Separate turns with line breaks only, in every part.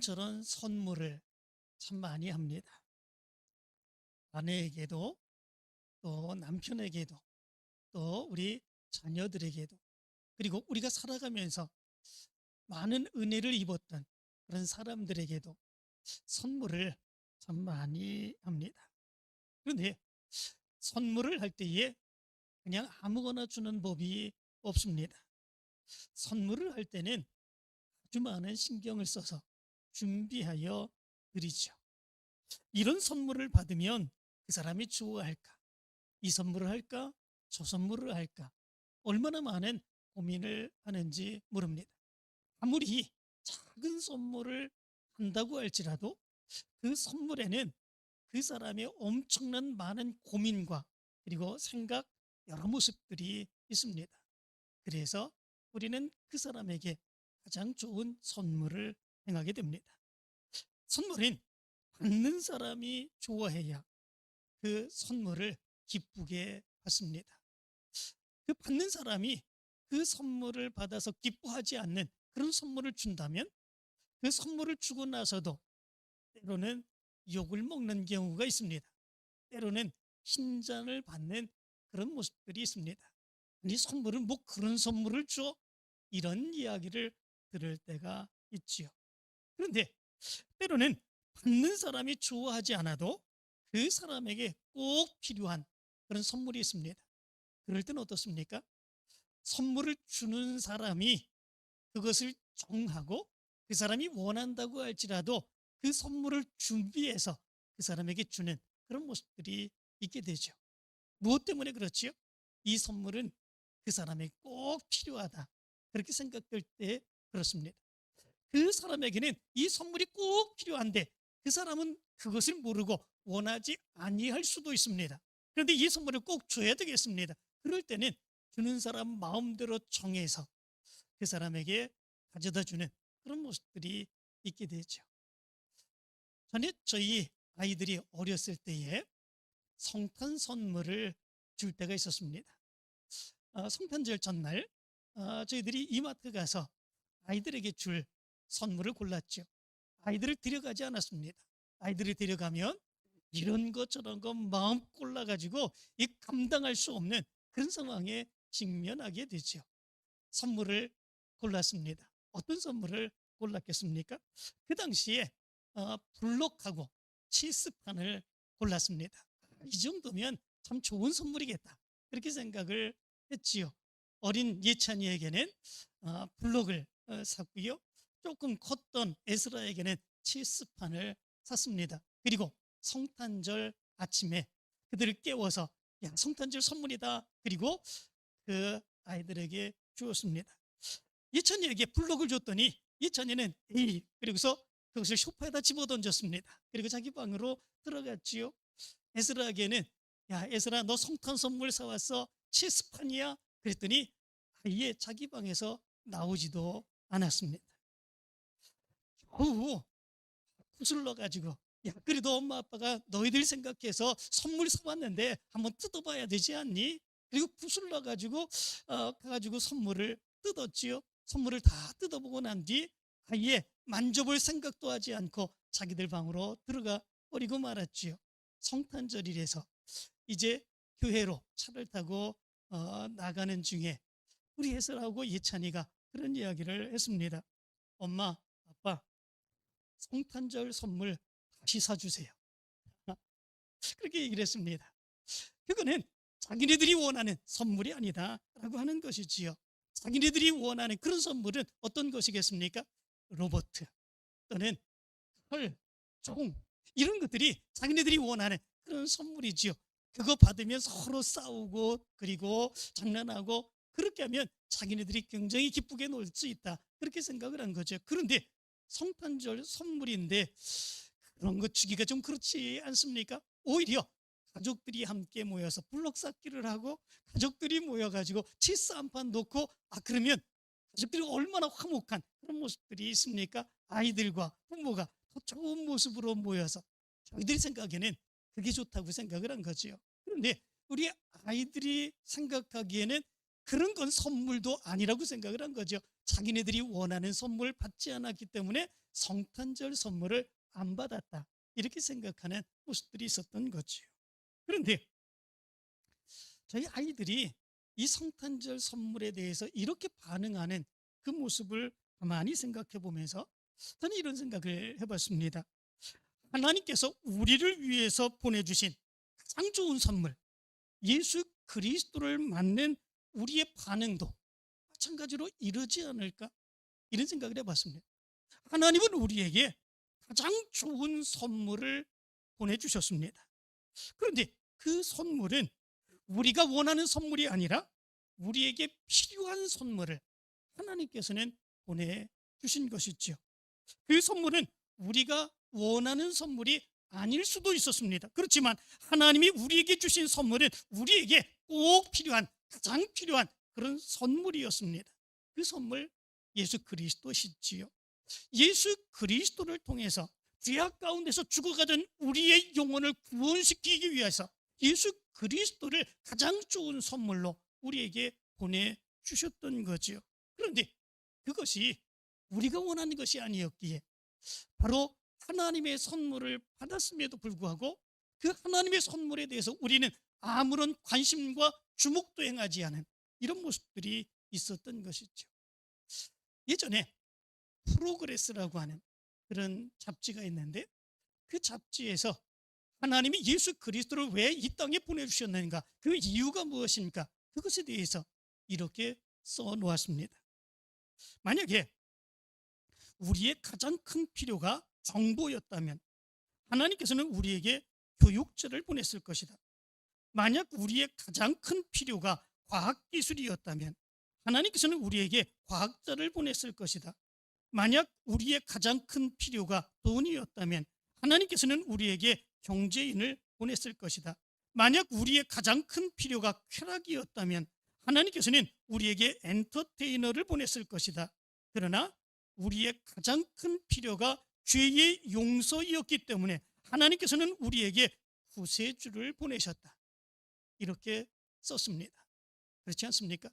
이런저런 선물을 참 많이 합니다. 아내에게도, 또 남편에게도, 또 우리 자녀들에게도, 그리고 우리가 살아가면서 많은 은혜를 입었던 그런 사람들에게도 선물을 참 많이 합니다. 그런데 선물을 할 때에 그냥 아무거나 주는 법이 없습니다. 선물을 할 때는 아주 많은 신경을 써서 준비하여 드리죠. 이런 선물을 받으면 그 사람이 좋아할까? 이 선물을 할까? 저 선물을 할까? 얼마나 많은 고민을 하는지 모릅니다. 아무리 작은 선물을 한다고 할지라도 그 선물에는 그 사람의 엄청난 많은 고민과 그리고 생각, 여러 모습들이 있습니다. 그래서 우리는 그 사람에게 가장 좋은 선물을 행하게 됩니다. 선물은 받는 사람이 좋아해야 그 선물을 기쁘게 받습니다. 그 받는 사람이 그 선물을 받아서 기뻐하지 않는 그런 선물을 준다면 그 선물을 주고 나서도 때로는 욕을 먹는 경우가 있습니다. 때로는 핀잔을 받는 그런 모습들이 있습니다. 이 선물은 뭐 그런 선물을 줘? 이런 이야기를 들을 때가 있지요. 그런데 때로는 받는 사람이 좋아하지 않아도 그 사람에게 꼭 필요한 그런 선물이 있습니다. 그럴 때는 어떻습니까? 선물을 주는 사람이 그것을 정하고 그 사람이 원한다고 할지라도 그 선물을 준비해서 그 사람에게 주는 그런 모습들이 있게 되죠. 무엇 때문에 그렇지요? 이 선물은 그 사람에게 꼭 필요하다, 그렇게 생각될 때 그렇습니다. 그 사람에게는 이 선물이 꼭 필요한데 그 사람은 그것을 모르고 원하지 아니할 수도 있습니다. 그런데 이 선물을 꼭 줘야 되겠습니다. 그럴 때는 주는 사람 마음대로 정해서 그 사람에게 가져다 주는 그런 모습들이 있게 되죠. 전에 저희 아이들이 어렸을 때에 성탄 선물을 줄 때가 있었습니다. 성탄절 전날 저희들이 이마트 가서 아이들에게 줄 선물을 골랐죠. 아이들을 데려가지 않았습니다. 아이들을 데려가면 이런 것 저런 것 마음 골라가지고 이 감당할 수 없는 그런 상황에 직면하게 되죠. 선물을 골랐습니다. 어떤 선물을 골랐겠습니까? 그 당시에 블록하고 치스판을 골랐습니다. 이 정도면 참 좋은 선물이겠다, 그렇게 생각을 했지요. 어린 예찬이에게는 블록을 샀고요. 조금 컸던 에스라에게는 치스판을 샀습니다. 그리고 성탄절 아침에 그들을 깨워서 야, 성탄절 선물이다, 그리고 그 아이들에게 주었습니다. 예찬이에게 블록을 줬더니 예찬이는 에이, 그리고서 그것을 소파에다 집어던졌습니다. 그리고 자기 방으로 들어갔지요. 에스라에게는 야, 에스라 너 성탄 선물 사왔어? 치스판이야? 그랬더니 아예 자기 방에서 나오지도 않았습니다. 겨우 구슬러 가지고 야, 그래도 엄마 아빠가 너희들 생각해서 선물 사왔는데 한번 뜯어봐야 되지 않니? 그리고 구슬러 가지고 가가지고 선물을 뜯었지요. 선물을 다 뜯어보고 난 뒤 아예 만져볼 생각도 하지 않고 자기들 방으로 들어가 버리고 말았지요. 성탄절이라서 이제 교회로 차를 타고 나가는 중에 우리 에스라하고 예찬이가 그런 이야기를 했습니다. 엄마, 아빠, 성탄절 선물 다시 사주세요. 그렇게 얘기를 했습니다. 그거는 자기네들이 원하는 선물이 아니다라고 하는 것이지요. 자기네들이 원하는 그런 선물은 어떤 것이겠습니까? 로봇 또는 헐, 종, 이런 것들이 자기네들이 원하는 그런 선물이지요. 그거 받으면 서로 싸우고 그리고 장난하고 그렇게 하면 자기네들이 굉장히 기쁘게 놀 수 있다, 그렇게 생각을 한 거죠. 그런데 성탄절 선물인데 그런 거 주기가 좀 그렇지 않습니까? 오히려 가족들이 함께 모여서 블록 쌓기를 하고 가족들이 모여가지고 치스 한 판 놓고 그러면 가족들이 얼마나 화목한 그런 모습들이 있습니까? 아이들과 부모가 더 좋은 모습으로 모여서 저희들이 생각에는 그게 좋다고 생각을 한 거지요. 그런데 우리 아이들이 생각하기에는 그런 건 선물도 아니라고 생각을 한 거죠. 자기네들이 원하는 선물 받지 않았기 때문에 성탄절 선물을 안 받았다, 이렇게 생각하는 모습들이 있었던 거죠. 그런데 저희 아이들이 이 성탄절 선물에 대해서 이렇게 반응하는 그 모습을 가만히 생각해 보면서 저는 이런 생각을 해봤습니다. 하나님께서 우리를 위해서 보내주신 가장 좋은 선물, 예수 그리스도를 맞는 우리의 반응도 마찬가지로 이러지 않을까, 이런 생각을 해봤습니다. 하나님은 우리에게 가장 좋은 선물을 보내주셨습니다. 그런데 그 선물은 우리가 원하는 선물이 아니라 우리에게 필요한 선물을 하나님께서는 보내주신 것이죠. 그 선물은 우리가 원하는 선물이 아닐 수도 있었습니다. 그렇지만 하나님이 우리에게 주신 선물은 우리에게 꼭 필요한, 가장 필요한 그런 선물이었습니다. 그 선물, 예수 그리스도시지요. 예수 그리스도를 통해서 죄악 가운데서 죽어가던 우리의 영혼을 구원시키기 위해서 예수 그리스도를 가장 좋은 선물로 우리에게 보내주셨던 거죠. 그런데 그것이 우리가 원하는 것이 아니었기에 바로 하나님의 선물을 받았음에도 불구하고 그 하나님의 선물에 대해서 우리는 아무런 관심과 주목도 행하지 않은 이런 모습들이 있었던 것이죠. 예전에 프로그레스라고 하는 그런 잡지가 있는데, 그 잡지에서 하나님이 예수 그리스도를 왜 이 땅에 보내주셨는가, 그 이유가 무엇인가, 그것에 대해서 이렇게 써놓았습니다. 만약에 우리의 가장 큰 필요가 정보였다면 하나님께서는 우리에게 교육자를 보냈을 것이다. 만약 우리의 가장 큰 필요가 과학기술이었다면 하나님께서는 우리에게 과학자를 보냈을 것이다. 만약 우리의 가장 큰 필요가 돈이었다면 하나님께서는 우리에게 경제인을 보냈을 것이다. 만약 우리의 가장 큰 필요가 쾌락이었다면 하나님께서는 우리에게 엔터테이너를 보냈을 것이다. 그러나 우리의 가장 큰 필요가 죄의 용서이었기 때문에 하나님께서는 우리에게 구세주를 보내셨다. 이렇게 썼습니다. 그렇지 않습니까?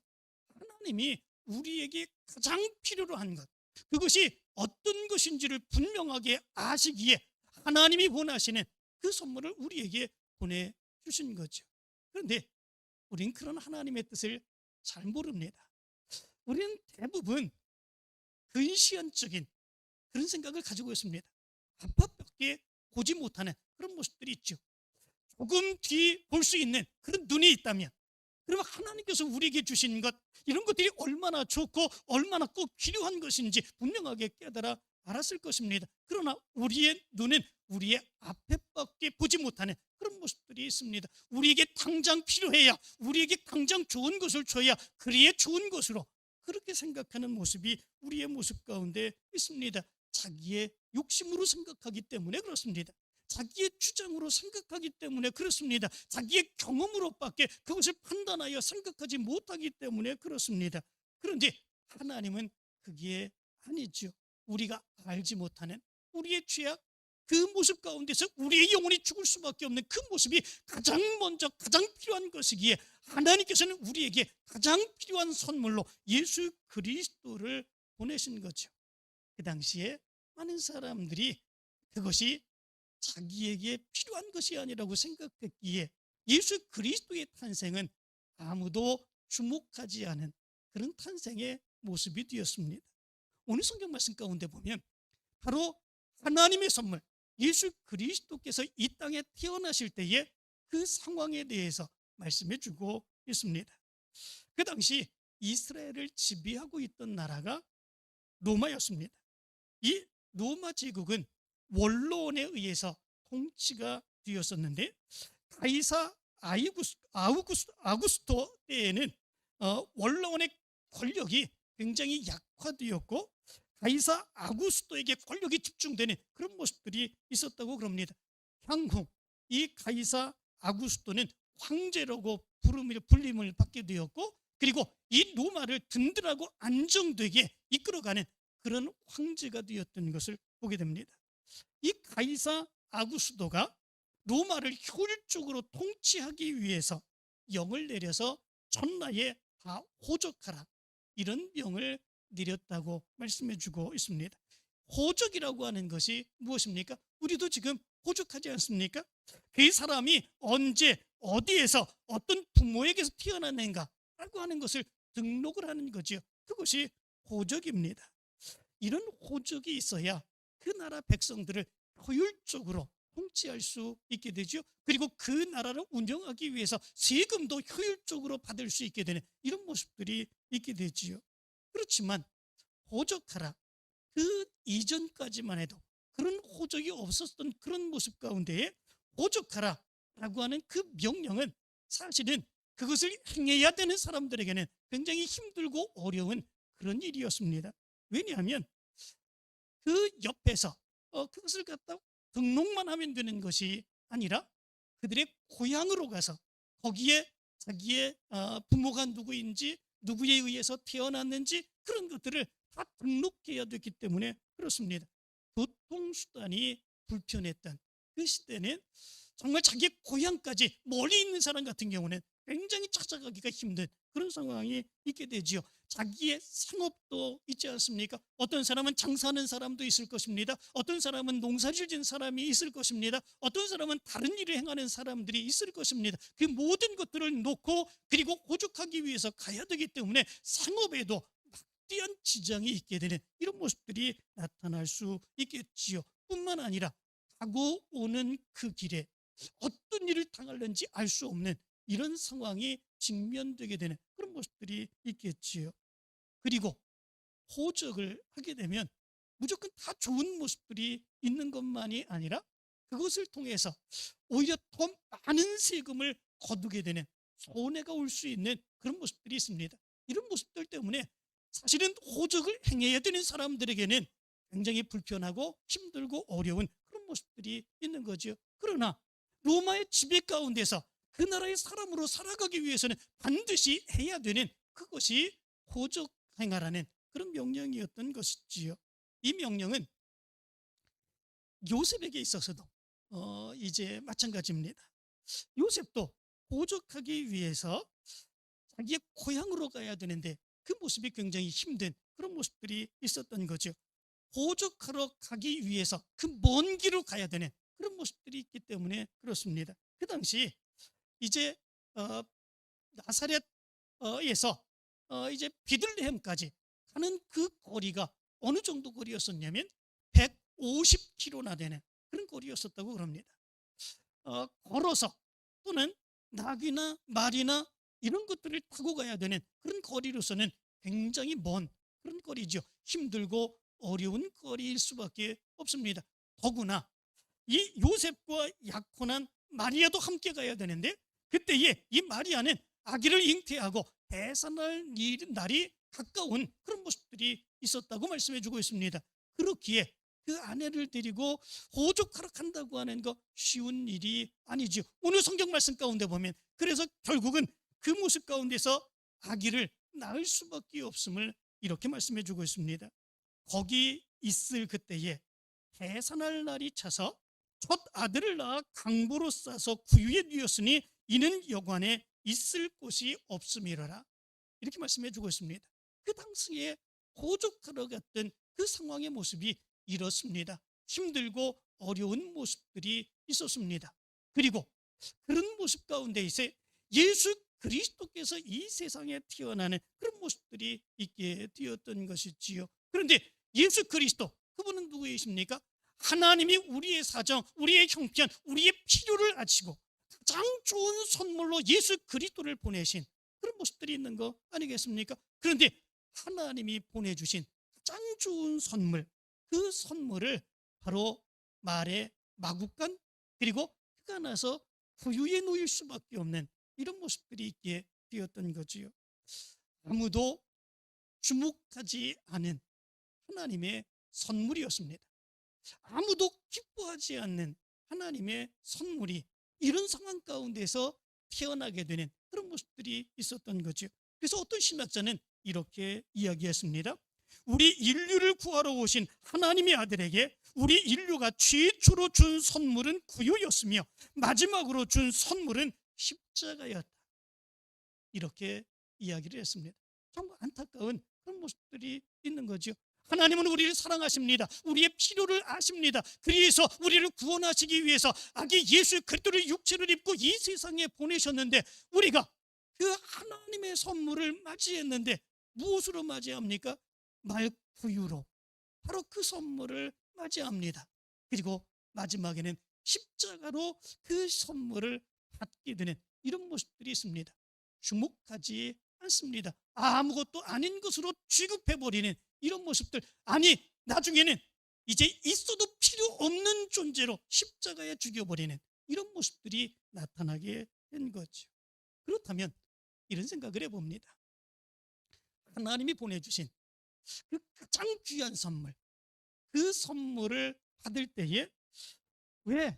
하나님이 우리에게 가장 필요로 한 것, 그것이 어떤 것인지를 분명하게 아시기에 하나님이 원하시는 그 선물을 우리에게 보내주신 거죠. 그런데 우린 그런 하나님의 뜻을 잘 모릅니다. 우리는 대부분 근시안적인 그런 생각을 가지고 있습니다. 앞밖에 보지 못하는 그런 모습들이 있죠. 조금 뒤 볼 수 있는 그런 눈이 있다면, 그러면 하나님께서 우리에게 주신 것, 이런 것들이 얼마나 좋고 얼마나 꼭 필요한 것인지 분명하게 깨달아 알았을 것입니다. 그러나 우리의 눈은 우리의 앞에밖에 보지 못하는 그런 모습들이 있습니다. 우리에게 당장 필요해야, 우리에게 당장 좋은 것을 줘야 그리에 좋은 것으로 그렇게 생각하는 모습이 우리의 모습 가운데 있습니다. 자기의 욕심으로 생각하기 때문에 그렇습니다. 자기의 주장으로 생각하기 때문에 그렇습니다. 자기의 경험으로밖에 그것을 판단하여 생각하지 못하기 때문에 그렇습니다. 그런데 하나님은 그게 아니죠. 우리가 알지 못하는 우리의 죄악, 그 모습 가운데서 우리의 영혼이 죽을 수밖에 없는 그 모습이 가장 먼저 가장 필요한 것이기에 하나님께서는 우리에게 가장 필요한 선물로 예수 그리스도를 보내신 거죠. 그 당시에 많은 사람들이 그것이 자기에게 필요한 것이 아니라고 생각했기에 예수 그리스도의 탄생은 아무도 주목하지 않은 그런 탄생의 모습이 되었습니다. 오늘 성경 말씀 가운데 보면 바로 하나님의 선물 예수 그리스도께서 이 땅에 태어나실 때의 그 상황에 대해서 말씀해 주고 있습니다. 그 당시 이스라엘을 지배하고 있던 나라가 로마였습니다. 이 로마 제국은 원로원에 의해서 통치가 되었었는데, 가이사 아우구스토 때에는 원로원의 권력이 굉장히 약화되었고 가이사 아구스토에게 권력이 집중되는 그런 모습들이 있었다고 그럽니다. 향후 이 가이사 아구스토는 황제라고 불림을 받게 되었고, 그리고 이 로마를 든든하고 안정되게 이끌어가는 그런 황제가 되었던 것을 보게 됩니다. 이 가이사 아구스토가 로마를 효율적으로 통치하기 위해서 영을 내려서 전나에 다 호적하라, 이런 명을 내렸다고 말씀해 주고 있습니다. 호적이라고 하는 것이 무엇입니까? 우리도 지금 호적하지 않습니까? 그 사람이 언제 어디에서 어떤 부모에게서 태어났는가라고 하는 것을 등록을 하는 거죠. 그것이 호적입니다. 이런 호적이 있어야 그 나라 백성들을 효율적으로 통치할 수 있게 되죠. 그리고 그 나라를 운영하기 위해서 세금도 효율적으로 받을 수 있게 되는 이런 모습들이 있게 되지요. 그렇지만 호적하라, 그 이전까지만 해도 그런 호적이 없었던 그런 모습 가운데에 호적하라 라고 하는 그 명령은 사실은 그것을 행해야 되는 사람들에게는 굉장히 힘들고 어려운 그런 일이었습니다. 왜냐하면 그 옆에서 그것을 갖다 등록만 하면 되는 것이 아니라 그들의 고향으로 가서 거기에 자기의 부모가 누구인지, 누구에 의해서 태어났는지 그런 것들을 다 등록해야 됐기 때문에 그렇습니다. 교통수단이 불편했던 그 시대는 정말 자기의 고향까지 멀리 있는 사람 같은 경우는 굉장히 찾아가기가 힘든 그런 상황이 있게 되지요. 자기의 상업도 있지 않습니까? 어떤 사람은 장사하는 사람도 있을 것입니다. 어떤 사람은 농사를 지은 사람이 있을 것입니다. 어떤 사람은 다른 일을 행하는 사람들이 있을 것입니다. 그 모든 것들을 놓고 그리고 호적하기 위해서 가야 되기 때문에 상업에도 막대한 지장이 있게 되는 이런 모습들이 나타날 수 있겠지요. 뿐만 아니라 가고 오는 그 길에 어떤 일을 당할는지 알 수 없는 이런 상황이 직면되게 되는 그런 모습들이 있겠지요. 그리고 호적을 하게 되면 무조건 다 좋은 모습들이 있는 것만이 아니라 그것을 통해서 오히려 더 많은 세금을 거두게 되는 손해가 올 수 있는 그런 모습들이 있습니다. 이런 모습들 때문에 사실은 호적을 행해야 되는 사람들에게는 굉장히 불편하고 힘들고 어려운 그런 모습들이 있는 거죠. 그러나 로마의 지배 가운데서 그 나라의 사람으로 살아가기 위해서는 반드시 해야 되는 그것이 호적 행하라는 그런 명령이었던 것이지요. 이 명령은 요셉에게 있어서도 이제 마찬가지입니다. 요셉도 호적하기 위해서 자기의 고향으로 가야 되는데 그 모습이 굉장히 힘든 그런 모습들이 있었던 거죠. 호적하러 가기 위해서 그 먼 길을 가야 되는 그런 모습들이 있기 때문에 그렇습니다. 그 당시 이제 나사렛에서 이제 베들레헴까지 가는 그 거리가 어느 정도 거리였었냐면 150km나 되는 그런 거리였었다고 그럽니다. 걸어서 또는 낙이나 말이나 이런 것들을 타고 가야 되는 그런 거리로서는 굉장히 먼 그런 거리죠. 힘들고 어려운 거리일 수밖에 없습니다. 더구나 이 요셉과 약혼한 마리아도 함께 가야 되는데 그때에 이 마리아는 아기를 잉태하고 해산할 날이 가까운 그런 모습들이 있었다고 말씀해 주고 있습니다. 그렇기에 그 아내를 데리고 호적하러 간다고 하는 거 쉬운 일이 아니죠. 오늘 성경 말씀 가운데 보면 그래서 결국은 그 모습 가운데서 아기를 낳을 수밖에 없음을 이렇게 말씀해 주고 있습니다. 거기 있을 그때에 해산할 날이 차서 첫 아들을 낳아 강보로 싸서 구유에 뉘었으니 이는 여관에 있을 곳이 없음이라라. 이렇게 말씀해 주고 있습니다. 그 당시에 호적하러 갔던 그 상황의 모습이 이렇습니다. 힘들고 어려운 모습들이 있었습니다. 그리고 그런 모습 가운데 이제 예수 그리스도께서 이 세상에 태어나는 그런 모습들이 있게 되었던 것이지요. 그런데 예수 그리스도 그분은 누구이십니까? 하나님이 우리의 사정, 우리의 형편, 우리의 필요를 아시고 가장 좋은 선물로 예수 그리스도를 보내신 그런 모습들이 있는 거 아니겠습니까? 그런데 하나님이 보내주신 가장 좋은 선물, 그 선물을 바로 말의 마구간 그리고 그가 나서 부유에 놓일 수밖에 없는 이런 모습들이 있게 되었던 거지요. 아무도 주목하지 않은 하나님의 선물이었습니다. 아무도 기뻐하지 않는 하나님의 선물이 이런 상황 가운데서 태어나게 되는 그런 모습들이 있었던 거죠. 그래서 어떤 신학자는 이렇게 이야기했습니다. 우리 인류를 구하러 오신 하나님의 아들에게 우리 인류가 최초로 준 선물은 구유였으며 마지막으로 준 선물은 십자가였다. 이렇게 이야기를 했습니다. 정말 안타까운 그런 모습들이 있는 거죠. 하나님은 우리를 사랑하십니다. 우리의 필요를 아십니다. 그래서 우리를 구원하시기 위해서 아기 예수 그리스도를 육체를 입고 이 세상에 보내셨는데, 우리가 그 하나님의 선물을 맞이했는데 무엇으로 맞이합니까? 말구유로 바로 그 선물을 맞이합니다. 그리고 마지막에는 십자가로 그 선물을 받게 되는 이런 모습들이 있습니다. 주목하지 않습니다. 아무것도 아닌 것으로 취급해버리는 이런 모습들, 아니 나중에는 이제 있어도 필요 없는 존재로 십자가에 죽여버리는 이런 모습들이 나타나게 된 거죠. 그렇다면 이런 생각을 해봅니다. 하나님이 보내주신 그 가장 귀한 선물, 그 선물을 받을 때에 왜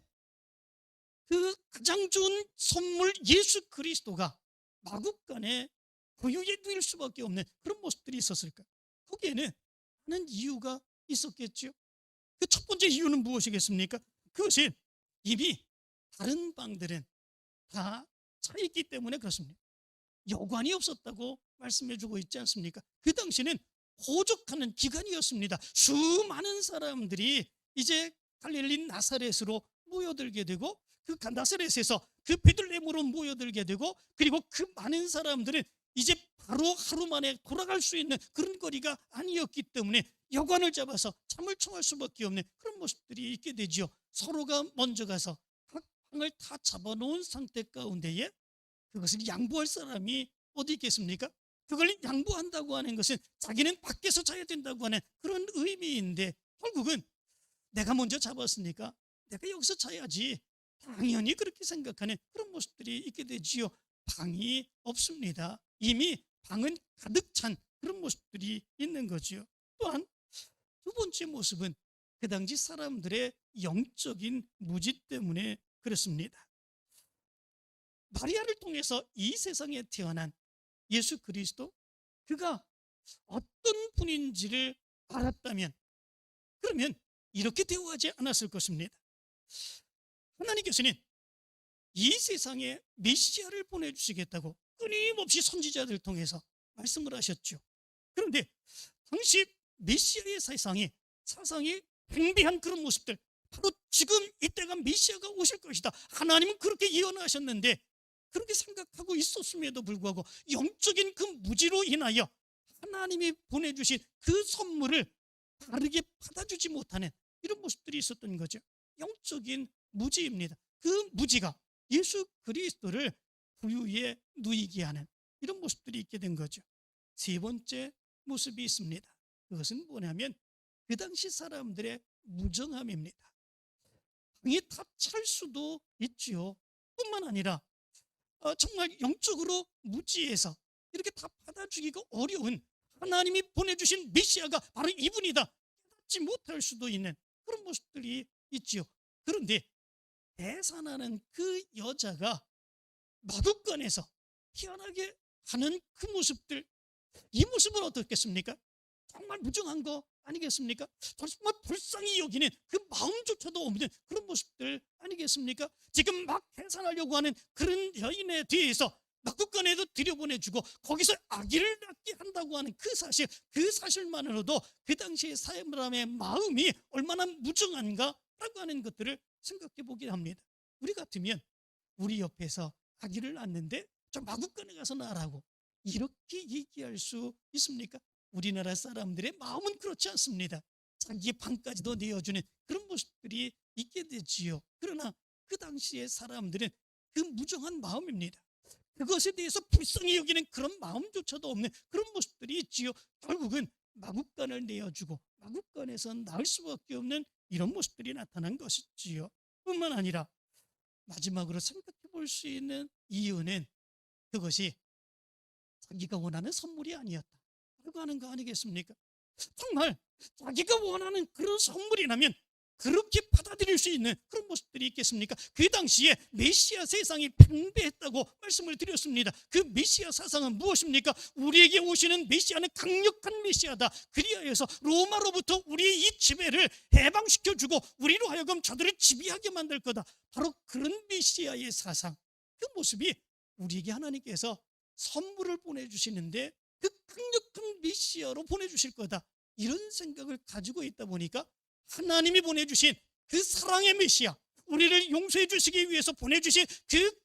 그 가장 좋은 선물 예수 그리스도가 마국간에 고유에 누일 수밖에 없는 그런 모습들이 있었을까? 거기에는 많은 이유가 있었겠죠. 그 첫 번째 이유는 무엇이겠습니까? 그것은 이미 다른 방들은 다 차 있기 때문에 그렇습니다. 여관이 없었다고 말씀해주고 있지 않습니까? 그 당시는 호적하는 기간이었습니다. 수많은 사람들이 이제 갈릴리 나사렛으로 모여들게 되고, 그 나사렛에서 그 베들레헴으로 모여들게 되고, 그리고 그 많은 사람들은 이제 바로 하루 만에 돌아갈 수 있는 그런 거리가 아니었기 때문에 여관을 잡아서 잠을 청할 수밖에 없는 그런 모습들이 있게 되죠. 서로가 먼저 가서 각 방을 다 잡아놓은 상태 가운데에 그것을 양보할 사람이 어디 있겠습니까? 그걸 양보한다고 하는 것은 자기는 밖에서 자야 된다고 하는 그런 의미인데, 결국은 내가 먼저 잡았으니까 내가 여기서 자야지, 당연히 그렇게 생각하는 그런 모습들이 있게 되지요. 방이 없습니다. 이미 방은 가득 찬 그런 모습들이 있는 거죠. 또한 두 번째 모습은 그 당시 사람들의 영적인 무지 때문에 그렇습니다. 마리아를 통해서 이 세상에 태어난 예수 그리스도, 그가 어떤 분인지를 알았다면 그러면 이렇게 대우하지 않았을 것입니다. 하나님께서는 이 세상에 메시아를 보내주시겠다고 끊임없이 선지자들 통해서 말씀을 하셨죠. 그런데 당시 메시아의 사상이 팽배한 그런 모습들, 바로 지금 이때가 메시아가 오실 것이다, 하나님은 그렇게 예언하셨는데 그렇게 생각하고 있었음에도 불구하고 영적인 그 무지로 인하여 하나님이 보내주신 그 선물을 바르게 받아주지 못하는 이런 모습들이 있었던 거죠. 영적인 무지입니다. 그 무지가 예수 그리스도를 부유에 누이게 하는 이런 모습들이 있게 된 거죠. 세 번째 모습이 있습니다. 그것은 뭐냐면 그 당시 사람들의 무정함입니다. 방이 다 찰 수도 있지요. 뿐만 아니라 정말 영적으로 무지해서 이렇게 다 받아주기가 어려운 하나님이 보내주신 메시아가 바로 이분이다 깨닫지 못할 수도 있는 그런 모습들이 있지요. 그런데 대산하는 그 여자가 마국간에서 태어나게 하는 그 모습들, 이 모습은 어떻겠습니까? 정말 무정한 거 아니겠습니까? 정말 불쌍히 여기는 그 마음조차도 없는 그런 모습들 아니겠습니까? 지금 막 해산하려고 하는 그런 여인에 대해서 마국간에도 들여보내주고 거기서 아기를 낳게 한다고 하는 그 사실만으로도 그 당시의 사람의 마음이 얼마나 무정한가라고 하는 것들을 생각해 보게 합니다. 우리 같으면 우리 옆에서 아기를 낳는데 저 마국간에 가서 낳으라고 이렇게 얘기할 수 있습니까? 우리나라 사람들의 마음은 그렇지 않습니다. 자기의 방까지도 내어주는 그런 모습들이 있게 되지요. 그러나 그 당시의 사람들은 그 무정한 마음입니다. 그것에 대해서 불쌍히 여기는 그런 마음조차도 없는 그런 모습들이 있지요. 결국은 마국간을 내어주고 마국간에서 낳을 수밖에 없는 이런 모습들이 나타난 것이지요. 뿐만 아니라 마지막으로 생각해 볼 수 있는 이유는 그것이 자기가 원하는 선물이 아니었다 라고 하는 거 아니겠습니까? 정말 자기가 원하는 그런 선물이라면 그렇게 받아들일 수 있는 그런 모습들이 있겠습니까? 그 당시에 메시아 세상이 팽배했다고 말씀을 드렸습니다. 그 메시아 사상은 무엇입니까? 우리에게 오시는 메시아는 강력한 메시아다. 그리하여서 로마로부터 우리의 이 지배를 해방시켜주고 우리로 하여금 저들을 지배하게 만들 거다. 바로 그런 메시아의 사상, 그 모습이 우리에게 하나님께서 선물을 보내주시는데 그 강력한 메시아로 보내주실 거다, 이런 생각을 가지고 있다 보니까 하나님이 보내주신 그 사랑의 메시아, 우리를 용서해 주시기 위해서 보내주신 그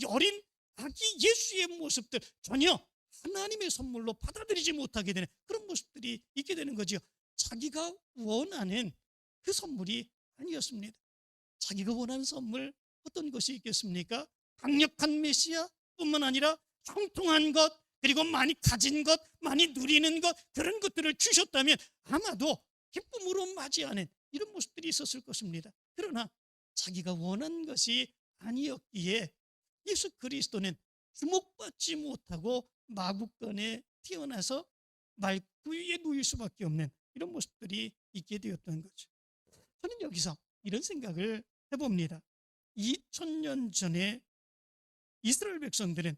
어린 아기 예수의 모습들 전혀 하나님의 선물로 받아들이지 못하게 되는 그런 모습들이 있게 되는 거죠. 자기가 원하는 그 선물이 아니었습니다. 자기가 원하는 선물 어떤 것이 있겠습니까? 강력한 메시아 뿐만 아니라 형통한 것, 그리고 많이 가진 것, 많이 누리는 것, 그런 것들을 주셨다면 아마도 기쁨으로 맞이하는 이런 모습들이 있었을 것입니다. 그러나 자기가 원한 것이 아니었기에 예수 그리스도는 주목받지 못하고 마구간에 태어나서 말구유에 누일 수밖에 없는 이런 모습들이 있게 되었던 거죠. 저는 여기서 이런 생각을 해봅니다. 2000년 전에 이스라엘 백성들은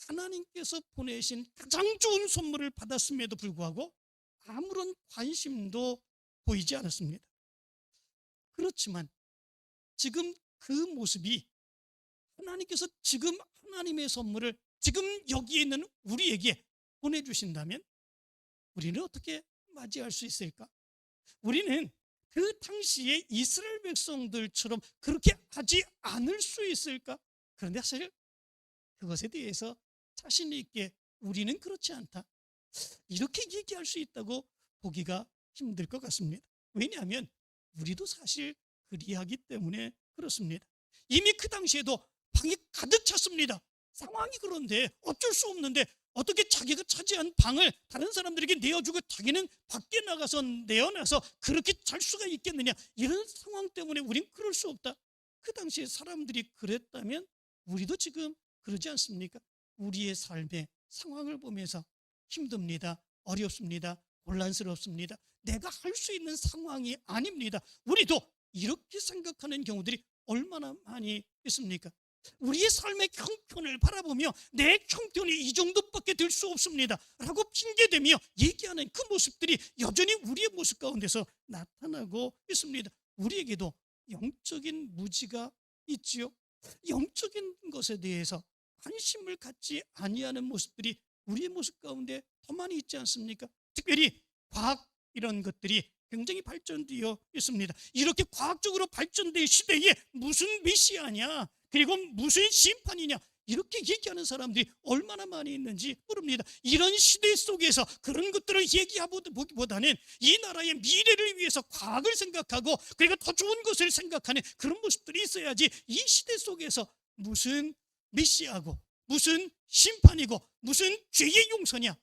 하나님께서 보내신 가장 좋은 선물을 받았음에도 불구하고 아무런 관심도 보이지 않았습니다. 그렇지만 지금 그 모습이 하나님께서 지금 하나님의 선물을 지금 여기에 있는 우리에게 보내주신다면 우리는 어떻게 맞이할 수 있을까? 우리는 그 당시에 이스라엘 백성들처럼 그렇게 하지 않을 수 있을까? 그런데 사실 그것에 대해서 자신 있게 우리는 그렇지 않다, 이렇게 얘기할 수 있다고 보기가 힘들 것 같습니다. 왜냐하면 우리도 사실 그리하기 때문에 그렇습니다. 이미 그 당시에도 방이 가득 찼습니다. 상황이 그런데 어쩔 수 없는데 어떻게 자기가 차지한 방을 다른 사람들에게 내어주고 자기는 밖에 나가서 내어놔서 그렇게 잘 수가 있겠느냐, 이런 상황 때문에 우린 그럴 수 없다. 그 당시에 사람들이 그랬다면 우리도 지금 그러지 않습니까? 우리의 삶의 상황을 보면서 힘듭니다, 어렵습니다, 곤란스럽습니다, 내가 할 수 있는 상황이 아닙니다, 우리도 이렇게 생각하는 경우들이 얼마나 많이 있습니까? 우리의 삶의 형편을 바라보며 내 형편이 이 정도밖에 될 수 없습니다 라고 핑계대며 얘기하는 그 모습들이 여전히 우리의 모습 가운데서 나타나고 있습니다. 우리에게도 영적인 무지가 있지요. 영적인 것에 대해서 관심을 갖지 아니하는 모습들이 우리의 모습 가운데 더 많이 있지 않습니까? 특별히 과학 이런 것들이 굉장히 발전되어 있습니다. 이렇게 과학적으로 발전된 시대에 무슨 메시아냐, 그리고 무슨 심판이냐, 이렇게 얘기하는 사람들이 얼마나 많이 있는지 모릅니다. 이런 시대 속에서 그런 것들을 얘기하기보다는 이 나라의 미래를 위해서 과학을 생각하고 그리고 더 좋은 것을 생각하는 그런 모습들이 있어야지, 이 시대 속에서 무슨 메시아고 무슨 심판이고 무슨 죄의 용서냐,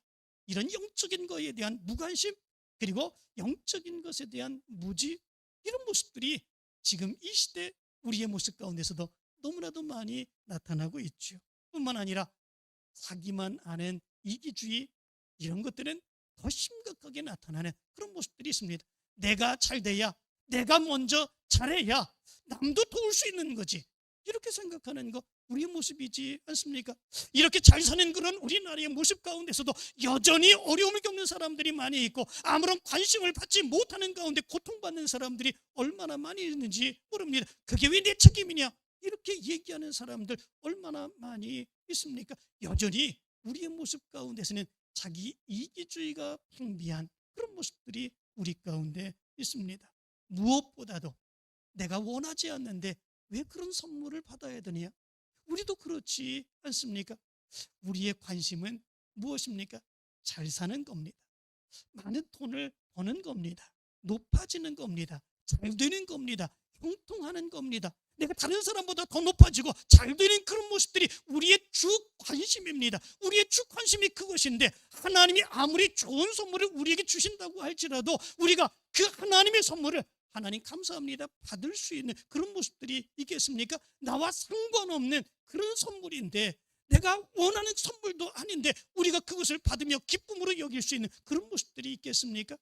이런 영적인 것에 대한 무관심, 그리고 영적인 것에 대한 무지, 이런 모습들이 지금 이 시대 우리의 모습 가운데서도 너무나도 많이 나타나고 있죠. 뿐만 아니라 자기만 아는 이기주의, 이런 것들은 더 심각하게 나타나는 그런 모습들이 있습니다. 내가 잘 돼야, 내가 먼저 잘해야 남도 도울 수 있는 거지, 이렇게 생각하는 거 우리의 모습이지 않습니까? 이렇게 잘 사는 그런 우리나라의 모습 가운데서도 여전히 어려움을 겪는 사람들이 많이 있고 아무런 관심을 받지 못하는 가운데 고통받는 사람들이 얼마나 많이 있는지 모릅니다. 그게 왜 내 책임이냐, 이렇게 얘기하는 사람들 얼마나 많이 있습니까? 여전히 우리의 모습 가운데서는 자기 이기주의가 풍비한 그런 모습들이 우리 가운데 있습니다. 무엇보다도 내가 원하지 않는데 왜 그런 선물을 받아야 되냐, 우리도 그렇지 않습니까? 우리의 관심은 무엇입니까? 잘 사는 겁니다. 많은 돈을 버는 겁니다. 높아지는 겁니다. 잘 되는 겁니다. 형통하는 겁니다. 내가 다른 사람보다 더 높아지고 잘 되는 그런 모습들이 우리의 주 관심입니다. 우리의 주 관심이 그것인데, 하나님이 아무리 좋은 선물을 우리에게 주신다고 할지라도 우리가 그 하나님의 선물을 하나님 감사합니다 받을 수 있는 그런 모습들이 있겠습니까? 나와 상관없는 그런 선물인데, 내가 원하는 선물도 아닌데 우리가 그것을 받으며 기쁨으로 여길 수 있는 그런 모습들이 있겠습니까?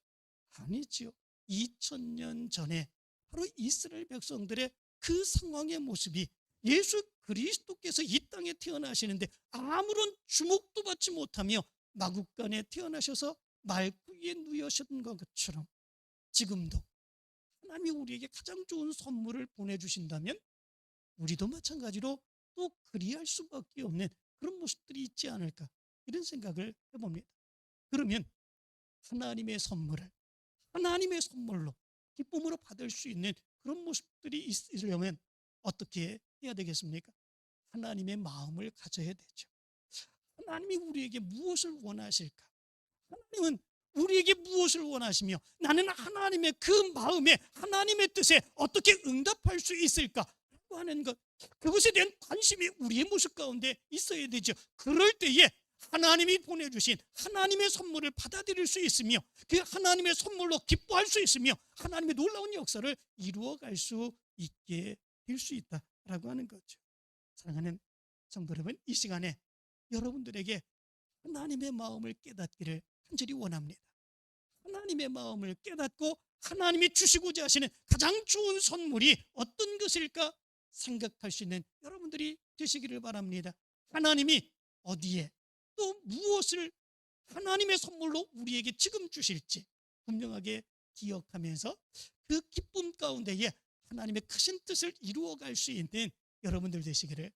아니지요. 2000년 전에 바로 이스라엘 백성들의 그 상황의 모습이 예수 그리스도께서 이 땅에 태어나시는데 아무런 주목도 받지 못하며 마국간에 태어나셔서 말구에 누이신 것처럼 지금도 하나님이 우리에게 가장 좋은 선물을 보내주신다면 우리도 마찬가지로 또 그리할 수밖에 없는 그런 모습들이 있지 않을까, 이런 생각을 해봅니다. 그러면 하나님의 선물을 하나님의 선물로 기쁨으로 받을 수 있는 그런 모습들이 있으려면 어떻게 해야 되겠습니까? 하나님의 마음을 가져야 되죠. 하나님이 우리에게 무엇을 원하실까? 하나님은 우리에게 무엇을 원하시며 나는 하나님의 그 마음에 하나님의 뜻에 어떻게 응답할 수 있을까 하는 것, 그것에 대한 관심이 우리의 모습 가운데 있어야 되죠. 그럴 때에 하나님이 보내주신 하나님의 선물을 받아들일 수 있으며 그 하나님의 선물로 기뻐할 수 있으며 하나님의 놀라운 역사를 이루어갈 수 있게 될 수 있다라고 하는 거죠. 사랑하는 성도 여러분, 이 시간에 여러분들에게 하나님의 마음을 깨닫기를 간절히 원합니다. 하나님의 마음을 깨닫고 하나님이 주시고자 하시는 가장 좋은 선물이 어떤 것일까 생각할 수 있는 여러분들이 되시기를 바랍니다. 하나님이 어디에 또 무엇을 하나님의 선물로 우리에게 지금 주실지 분명하게 기억하면서 그 기쁨 가운데에 하나님의 크신 뜻을 이루어갈 수 있는 여러분들 되시기를